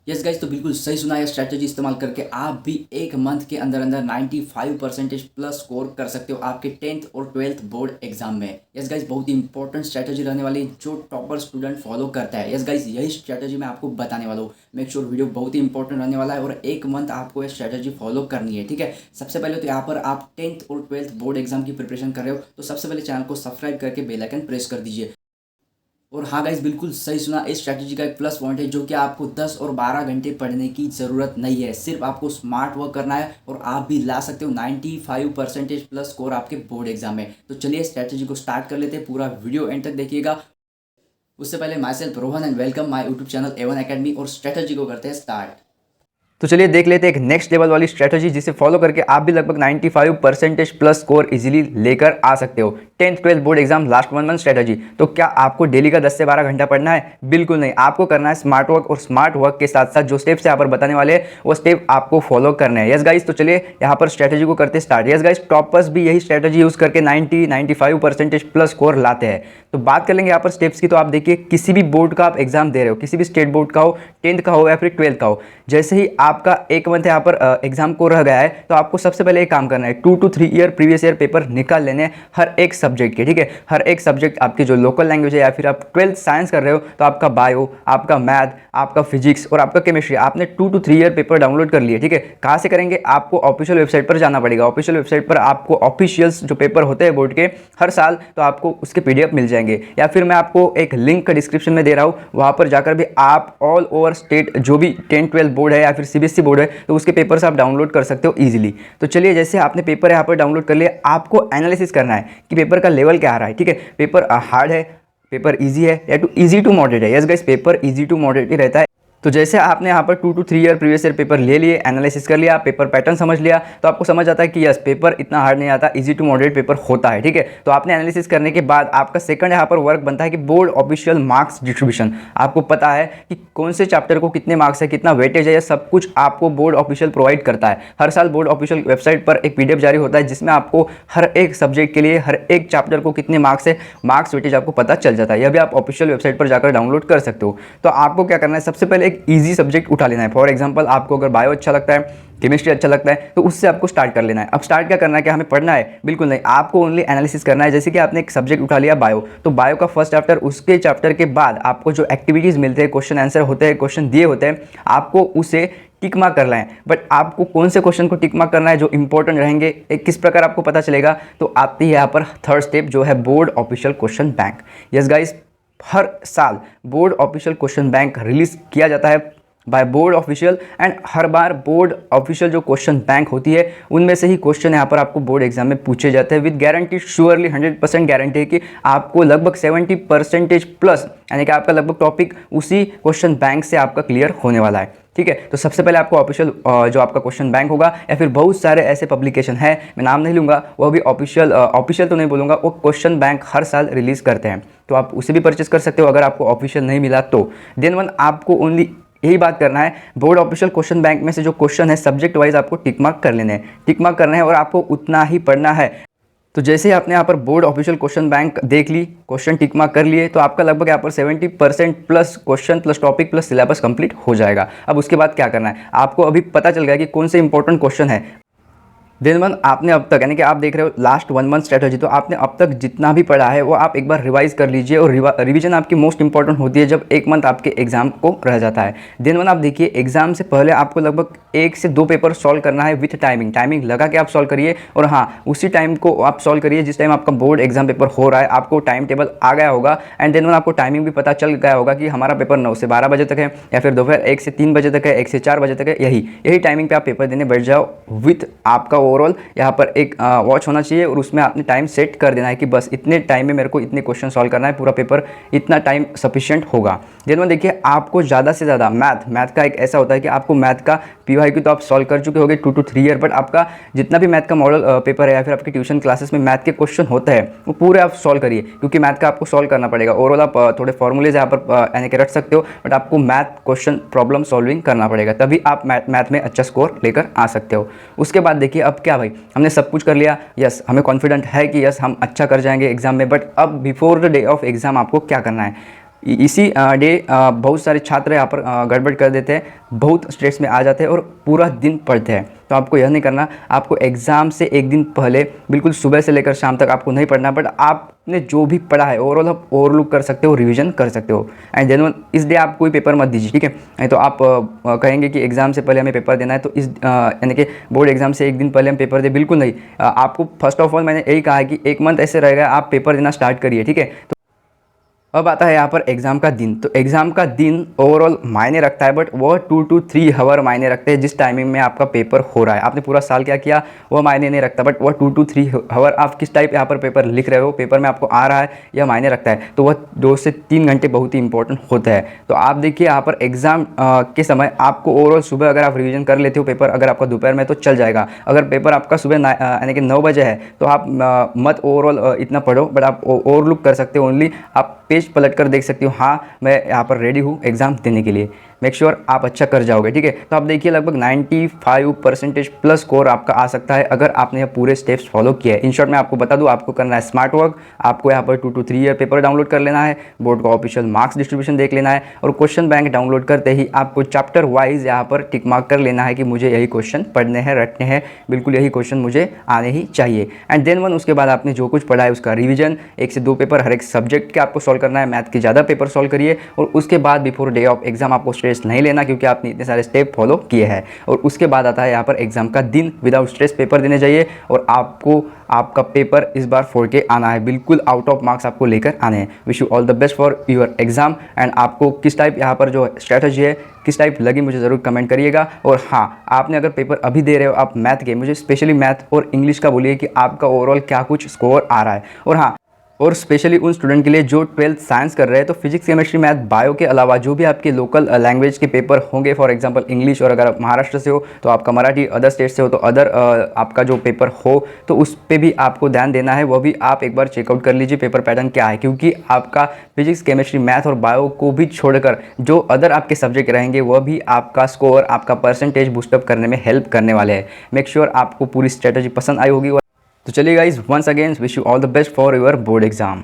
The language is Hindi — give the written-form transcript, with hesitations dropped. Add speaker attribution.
Speaker 1: यस गाइज, तो बिल्कुल सही सुना। है स्ट्रैटेजी इस्तेमाल करके आप भी एक मंथ के अंदर अंदर 95% प्लस स्कोर कर सकते हो आपके 10th और 12th बोर्ड एग्जाम में। यस गाइज, बहुत ही इंपॉर्टेंट स्ट्रैटेजी रहने वाली है जो टॉपर स्टूडेंट फॉलो करता है। यस गाइज, यही स्ट्रैटेजी मैं आपको बताने वाला हूँ। मेक श्योर वीडियो बहुत ही इंपॉर्टेंट रहने वाला है और एक मंथ आपको ये स्ट्रैटेजी फॉलो करनी है। ठीक है, सबसे पहले तो यहाँ पर आप 10th और 12th बोर्ड एग्जाम की प्रिपरेशन कर रहे हो तो सबसे पहले चैनल को सब्सक्राइब करके बेल आइकन प्रेस कर दीजिए। और हाँ गाइस, बिल्कुल सही सुना। इस स्ट्रैटेजी का एक प्लस पॉइंट है जो कि आपको 10 और 12 घंटे पढ़ने की ज़रूरत नहीं है। सिर्फ आपको स्मार्ट वर्क करना है और आप भी ला सकते हो 95% प्लस स्कोर आपके बोर्ड एग्जाम में। तो चलिए स्ट्रैटेजी को स्टार्ट कर लेते हैं। पूरा वीडियो एंड तक देखिएगा। उससे पहले my self Rohan and welcome my YouTube channel A1 academy और स्ट्रैटेजी को करते हैं स्टार्ट।
Speaker 2: तो चलिए देख लेते हैं एक नेक्स्ट लेवल वाली स्ट्रैटेजी जिसे फॉलो करके आप भी लगभग 95% प्लस स्कोर इजीली लेकर आ सकते हो। 10th 12th board exam last 1 month strategy. तो क्या आपको डेली का 10 से 12 घंटा पढ़ना है? बिल्कुल नहीं। आपको करना है स्मार्ट वर्क और स्मार्ट वर्क के साथ साथ जो स्टेप्स यहाँ पर बताने वाले हैं वो स्टेप आपको फॉलो करने हैं। यस गाइस, तो चलिए यहाँ पर स्ट्रैटेजी को करते स्टार्ट। यस गाइस, टॉपर्स भी यही स्ट्रैटेजी यूज करके 95% प्लस स्कोर लाते हैं। तो बात कर लेंगे यहाँ पर स्टेप्स की। तो आप देखिए, किसी भी बोर्ड का आप एग्जाम दे रहे हो, किसी भी स्टेट बोर्ड का हो, 10th का हो या फिर 12th का हो, जैसे ही आपका एक मंथ यहाँ पर एग्जाम को रह गया है तो आपको सबसे पहले एक काम करना है, 2 to 3 year previous year paper निकाल लेने हैं हर एक सब्जेक्ट के। ठीक है, हर एक सब्जेक्ट आपकी जो लोकल लैंग्वेज है या फिर आप 12th साइंस कर रहे हो तो आपका बायो, आपका मैथ, आपका फिजिक्स और आपका केमिस्ट्री, आपने 2 to 3 ईयर पेपर डाउनलोड कर लिए। ठीक है, कहाँ से करेंगे? आपको ऑफिशियल वेबसाइट पर जाना पड़ेगा। ऑफिशियल वेबसाइट पर आपको ऑफिशियल्स जो पेपर होते हैं बोर्ड के हर साल, तो आपको उसके PDF मिल जाएंगे, या फिर मैं आपको एक लिंक का डिस्क्रिप्शन में दे रहा हूँ, वहाँ पर जाकर भी आप ऑल ओवर स्टेट जो भी 10th 12th बोर्ड है या फिर CBSE बोर्ड है तो उसके पेपर्स आप डाउनलोड कर सकते हो ईजिली। तो चलिए, जैसे आपने पेपर यहाँ पर डाउनलोड कर लिया, आपको एनालिसिस करना है कि पेपर का लेवल क्या आ रहा है। ठीक है, पेपर हार्ड है, पेपर इजी है या इजी टू मॉडरेट है। Yes guys, paper easy to moderate ही रहता है। तो जैसे आपने यहाँ पर 2 to 3 year previous year paper ले लिए, एनालिसिस कर लिया, पेपर पैटर्न समझ लिया, तो आपको समझ आता है कि यस, पेपर इतना हार्ड नहीं आता, इजी टू मॉडरेट पेपर होता है। ठीक है, तो आपने एनालिसिस करने के बाद आपका सेकंड यहाँ पर वर्क बनता है कि बोर्ड ऑफिशियल मार्क्स डिस्ट्रीब्यूशन। आपको पता है कि कौन से चैप्टर को कितने मार्क्स है, कितना वेटेज है, यह सब कुछ आपको बोर्ड ऑफिशियल प्रोवाइड करता है। हर साल बोर्ड ऑफिशियल वेबसाइट पर एक PDF जारी होता है जिसमें आपको हर एक सब्जेक्ट के लिए, हर एक चैप्टर को कितने मार्क्स है, मार्क्स वेटेज आपको पता चल जाता है। यह भी आप ऑफिशियल वेबसाइट पर जाकर डाउनलोड कर सकते हो। तो आपको क्या करना है, सबसे पहले एक ईजी सब्जेक्ट उठा लेना है। फॉर एग्जांपल, आपको अगर बायो अच्छा लगता है, केमिस्ट्री अच्छा लगता है, तो उससे आपको स्टार्ट कर लेना है। अब स्टार्ट क्या करना है, क्या हमें पढ़ना है? बिल्कुल नहीं, आपको ओनली एनालिसिस करना है। जैसे कि आपने एक सब्जेक्ट उठा लिया बायो, तो बायो का फर्स्ट चैप्टर, उसके चैप्टर के बाद आपको जो एक्टिविटीज़ मिलते हैं, क्वेश्चन आंसर होते हैं, क्वेश्चन दिए होते हैं, आपको उसे टिक मार्क करना है। बट आपको कौन से क्वेश्चन को टिक मार्क करना है जो इंपॉर्टेंट रहेंगे, किस प्रकार आपको पता चलेगा? तो आती है यहाँ पर थर्ड स्टेप जो है board official question bank. Yes guys, हर साल board official question bank release किया जाता है बाय बोर्ड ऑफिशियल, एंड हर बार बोर्ड ऑफिशियल जो क्वेश्चन बैंक होती है उनमें से ही क्वेश्चन यहाँ पर आपको बोर्ड एग्जाम में पूछे जाते हैं विद गारंटी। श्योरली 100% गारंटी है कि आपको लगभग 70% प्लस, यानी कि आपका लगभग टॉपिक उसी क्वेश्चन बैंक से आपका क्लियर होने वाला है। ठीक है, तो सबसे पहले आपको ऑफिशियल जो आपका क्वेश्चन बैंक होगा, या फिर बहुत सारे ऐसे पब्लिकेशन है, मैं नाम नहीं लूँगा, वह भी ऑफिशियल तो नहीं बोलूँगा, वो क्वेश्चन बैंक हर साल रिलीज करते हैं, तो आप उसे भी परचेस कर सकते हो अगर आपको ऑफिशियल नहीं मिला तो। देन वन, आपको ओनली यही बात करना है, बोर्ड ऑफिशियल क्वेश्चन बैंक में से जो क्वेश्चन है सब्जेक्ट वाइज आपको टिक मार्क कर लेने हैं, टिक मार्क करना है और आपको उतना ही पढ़ना है। तो जैसे ही आपने यहाँ पर बोर्ड ऑफिशियल क्वेश्चन बैंक देख ली, क्वेश्चन टिक मार्क कर लिए, तो आपका लगभग यहाँ पर 70% plus question plus topic plus syllabus complete हो जाएगा। अब उसके बाद क्या करना है, आपको अभी पता चल गया कि कौन से इंपॉर्टेंट क्वेश्चन है। दिन वन, आपने अब तक, यानी कि आप देख रहे हो लास्ट 1 मंथ स्ट्रैटेजी, तो आपने अब तक जितना भी पढ़ा है वो आप एक बार रिवाइज कर लीजिए। और रिवीजन आपकी मोस्ट इंपॉर्टेंट होती है जब एक मंथ आपके एग्जाम को रह जाता है। दिन वन, आप देखिए, एग्जाम से पहले आपको लगभग 1 से 2 पेपर सॉल्व करना है विथ टाइमिंग लगा के आप सॉल्व करिए। और हाँ, उसी टाइम को आप सॉल्व करिए जिस टाइम आपका बोर्ड एग्जाम पेपर हो रहा है। आपको टाइम टेबल आ गया होगा एंड देन वन आपको टाइमिंग भी पता चल गया होगा कि हमारा पेपर 9 से 12 बजे तक है, या फिर दोपहर 1 से 3 बजे तक है, 1 से 4 बजे तक है। यही टाइमिंग पे आप पेपर देने बैठ जाओ विथ आपका ओवरऑल यहाँ पर एक वॉच होना चाहिए और उसमें आपने टाइम सेट कर देना है कि बस इतने टाइम में मेरे को इतने क्वेश्चन सॉल्व करना है, पूरा पेपर इतना टाइम सफिशिएंट होगा। देन देखिए, आपको ज़्यादा से ज़्यादा मैथ का एक ऐसा होता है कि आपको मैथ का PYQ तो आप सॉल्व कर चुके होंगे 2 to 3 ईयर, बट आपका जितना भी मैथ का मॉडल पेपर है या फिर आपके ट्यूशन क्लासेस में मैथ के क्वेश्चन होते हैं वो पूरे आप सॉल्व करिए, क्योंकि मैथ का आपको सॉल्व करना पड़ेगा। ओवरऑल आप थोड़े फॉर्मूलेज यहाँ पर यानी कि रट सकते हो, बट आपको मैथ क्वेश्चन प्रॉब्लम सॉल्विंग करना पड़ेगा, तभी आप मैथ में अच्छा स्कोर लेकर आ सकते हो। उसके बाद देखिए, अब क्या भाई, हमने सब कुछ कर लिया, यस हमें कॉन्फिडेंट है कि यस हम अच्छा कर जाएंगे एग्जाम में, बट अब before the day of exam आपको क्या करना है? इसी डे बहुत सारे छात्र यहाँ पर गड़बड़ कर देते हैं, बहुत स्ट्रेस में आ जाते हैं और पूरा दिन पढ़ते हैं। तो आपको यह नहीं करना, आपको एग्ज़ाम से एक दिन पहले बिल्कुल सुबह से लेकर शाम तक आपको नहीं पढ़ना, बट आपने जो भी पढ़ा है ओवरऑल आप ओवरलुक कर सकते हो, रिवीजन कर सकते हो। एंड देन इस डे आप कोई पेपर मत दीजिए, ठीक है। नहीं तो आप कहेंगे कि एग्ज़ाम से पहले हमें पेपर देना है, तो इस यानी कि बोर्ड एग्जाम से एक दिन पहले हम पेपर दें, बिल्कुल नहीं। आपको फर्स्ट ऑफ ऑल मैंने यही कहा है कि एक मंथ ऐसे रहेगा, आप पेपर देना स्टार्ट करिए, ठीक है। अब आता है यहाँ पर एग्ज़ाम का दिन। तो एग्ज़ाम का दिन ओवरऑल मायने रखता है, बट वह 2 to 3 आवर मायने रखते हैं जिस टाइमिंग में आपका पेपर हो रहा है। आपने पूरा साल क्या किया वह मायने नहीं रखता, बट वह 2 to 3 आवर आप किस टाइप यहाँ पर पेपर लिख रहे हो, पेपर में आपको आ रहा है, यह मायने रखता है। तो वह 2 से 3 घंटे बहुत ही इंपॉर्टेंट होता है। तो आप देखिए यहाँ पर एग्ज़ाम के समय आपको ओवरऑल सुबह अगर आप रिविजन कर लेते हो पेपर, अगर आपका दोपहर में तो चल जाएगा। अगर पेपर आपका सुबह यानी कि 9 बजे है तो आप मत ओवरऑल इतना पढ़ो, बट आप ओवरलुक कर सकते हो। ओनली आप पेज पलट कर देख सकती हो, हाँ मैं यहाँ पर रेडी हूँ एग्ज़ाम देने के लिए। मेक श्योर आप अच्छा कर जाओगे, ठीक है। तो आप देखिए लगभग 95% प्लस स्कोर आपका आ सकता है अगर आपने ये पूरे स्टेप्स फॉलो किए हैं। इन शॉर्ट मैं आपको बता दूं, आपको करना है स्मार्ट वर्क, आपको यहाँ पर 2 to 3 ईयर पेपर डाउनलोड कर लेना है, बोर्ड का ऑफिशियल मार्क्स डिस्ट्रीब्यूशन देख लेना है, और क्वेश्चन बैंक डाउनलोड करते ही आपको चैप्टर वाइज यहाँ पर टिक मार्क कर लेना है कि मुझे यही क्वेश्चन पढ़ने हैं, रटने हैं, बिल्कुल यही क्वेश्चन मुझे आने ही चाहिए। एंड देन उसके बाद आपने जो कुछ पढ़ा है उसका रिविजन, 1 से 2 पेपर हर एक सब्जेक्ट के आपको सॉल्व करना है, मैथ के ज़्यादा पेपर सॉल्व करिए। और उसके बाद बिफोर डे ऑफ एग्जाम आपको स्ट्रेस नहीं लेना, क्योंकि आपने इतने सारे स्टेप फॉलो किए हैं। और उसके बाद आता है यहाँ पर एग्जाम का दिन, विदाउट स्ट्रेस पेपर देने जाइए, और आपको आपका पेपर इस बार फोड़ के आना है, बिल्कुल आउट ऑफ मार्क्स आपको लेकर आने हैं। Wish you all the best for your exam. And आपको किस टाइप यहाँ पर जो स्ट्रैटेजी है किस टाइप लगी मुझे ज़रूर कमेंट करिएगा। और हाँ, आपने अगर पेपर अभी दे रहे हो आप मैथ के, मुझे स्पेशली मैथ और इंग्लिश का बोलिए कि आपका ओवरऑल क्या कुछ स्कोर आ रहा है। और हाँ, और स्पेशली उन स्टूडेंट के लिए जो 12th साइंस कर रहे हैं, तो फिजिक्स केमिस्ट्री मैथ बायो के अलावा जो भी आपके लोकल लैंग्वेज के पेपर होंगे, फॉर एग्जांपल इंग्लिश, और अगर आप महाराष्ट्र से हो तो आपका मराठी, अदर स्टेट से हो तो अदर आपका जो पेपर हो तो उस पर भी आपको ध्यान देना है। वो भी आप एक बार चेकआउट कर लीजिए पेपर पैटर्न क्या है, क्योंकि आपका फिजिक्स केमिस्ट्री मैथ और बायो को भी छोड़कर जो अदर आपके सब्जेक्ट रहेंगे वह भी आपका स्कोर, आपका परसेंटेज बूस्टअप करने में हेल्प करने वाले हैं। मेक श्योर आपको पूरी स्ट्रेटजी पसंद आई होगी। तो चलिए guys, once again wish you all the best for your board exam.